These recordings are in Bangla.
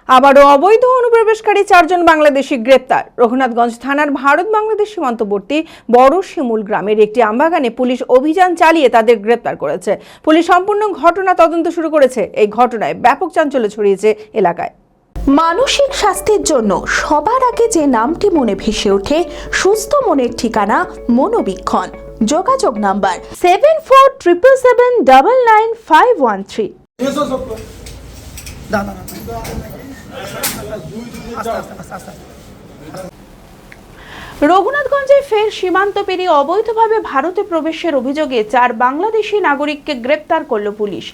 আবারও অবৈধ অনুপ্রবেশকারী 4 জন বাংলাদেশি গ্রেপ্তার। রঘুনাথগঞ্জ থানার ভারত বাংলাদেশ সীমান্তবর্তী বড় শিমুল গ্রামের একটি আমবাগানে পুলিশ অভিযান চালিয়ে তাদের গ্রেপ্তার করেছে। পুলিশ সম্পূর্ণ ঘটনা তদন্ত শুরু করেছে। এই ঘটনায় ব্যাপক চাঞ্চল্য ছড়িয়েছে এলাকায়। মানসিক স্বাস্থ্যের জন্য সবার আগে যে নামটি মনে ভেসে ওঠে, সুস্থ মনের ঠিকানা মনোবীক্ষণ। যোগাযোগ নাম্বার 7477799513। রঘুনাথগঞ্জে ফের সীমান্ত পেরিয়ে অবৈধভাবে ভারতে প্রবেশের অভিযোগে 4 বাংলাদেশি নাগরিককে গ্রেপ্তার করল পুলিশ।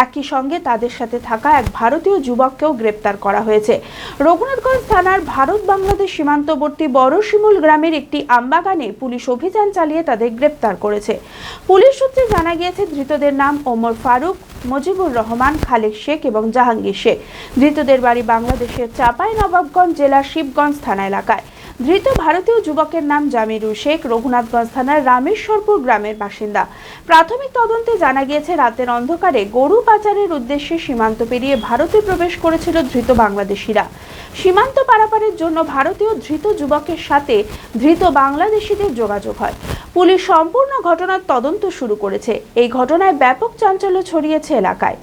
একই সঙ্গে তাদের সাথে থাকা এক ভারতীয় যুবককেও গ্রেপ্তার করা হয়েছে। রঘুনাথগঞ্জ থানার ভারত বাংলাদেশ সীমান্তবর্তী বড় শিমুল গ্রামের একটি আমবাগানে পুলিশ অভিযান চালিয়ে তাদের গ্রেপ্তার করেছে। পুলিশ সূত্রে জানা গিয়েছে, ধৃতদের নাম ওমর ফারুক, মুজিবুর রহমান, খালেক শেখ এবং জাহাঙ্গীর শেখ। ধৃতদের বাড়ি বাংলাদেশের চাঁপাইনবাবগঞ্জ জেলার শিবগঞ্জ থানা এলাকায়। ধৃত ভারতীয় যুবকের নাম জামিরুল শেখ, রঘুনাথগঞ্জ থানার রামেশ্বরপুর গ্রামের বাসিন্দা। প্রাথমিক তদন্তে জানা গিয়েছে, রাতের অন্ধকারে গরু পাচারের উদ্দেশ্যে সীমান্ত পেরিয়ে ভারতে প্রবেশ করেছিল ধৃত বাংলাদেশিরা। সীমান্ত পারাপারের জন্য ভারতীয় ধৃত যুবকের সাথে ধৃত বাংলাদেশিদের যোগাযোগ হয়। পুলিশ সম্পূর্ণ ঘটনার তদন্ত শুরু করেছে। এই ঘটনায় ব্যাপক চাঞ্চল্য ছড়িয়েছে এলাকায়।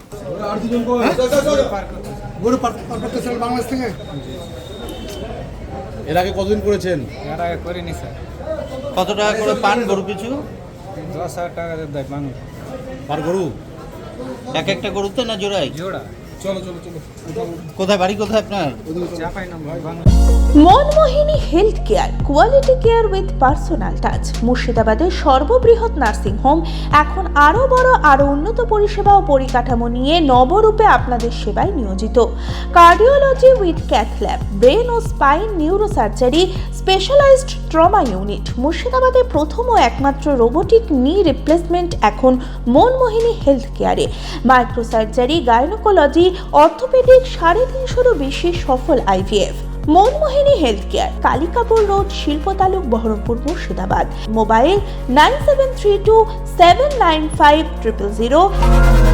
এর আগে কতদিন করেছেন? এর আগে করিনি স্যার। কত টাকা করে পান গরু পিছু? 10,000 টাকা দেয় মানুষ পার গরু? এক একটা গরুতে না জোড়াই? জোড়া। চলো চলো চলো। কোথায় বাড়ি, কোথায় আপনার? Chapainawabganj. Manmohini health care, quality care with personal touch. মুর্শিদাবাদের সর্ববৃহৎ নার্সিং হোম এখন আরও বড়, আরও উন্নত পরিষেবা ও পরিকাঠামো নিয়ে নবরূপে আপনাদের সেবায় নিয়োজিত। Cardiology with cath lab, brain ও spine neurosurgery, specialised trauma unit. মুর্শিদাবাদে প্রথম ও একমাত্র রোবোটিক নি রিপ্লেসমেন্ট এখন মনমোহিনী হেলথ কেয়ারে। মাইক্রোসার্জারি, গাইনোকোলজি, অর্থোপেডিক, 350-এরও বেশি সফল IVF। Manmohini health care, Kalikapur road, শিল্প তালুক, বহরমপুর, মুর্শিদাবাদ। মোবাইল 9732795000।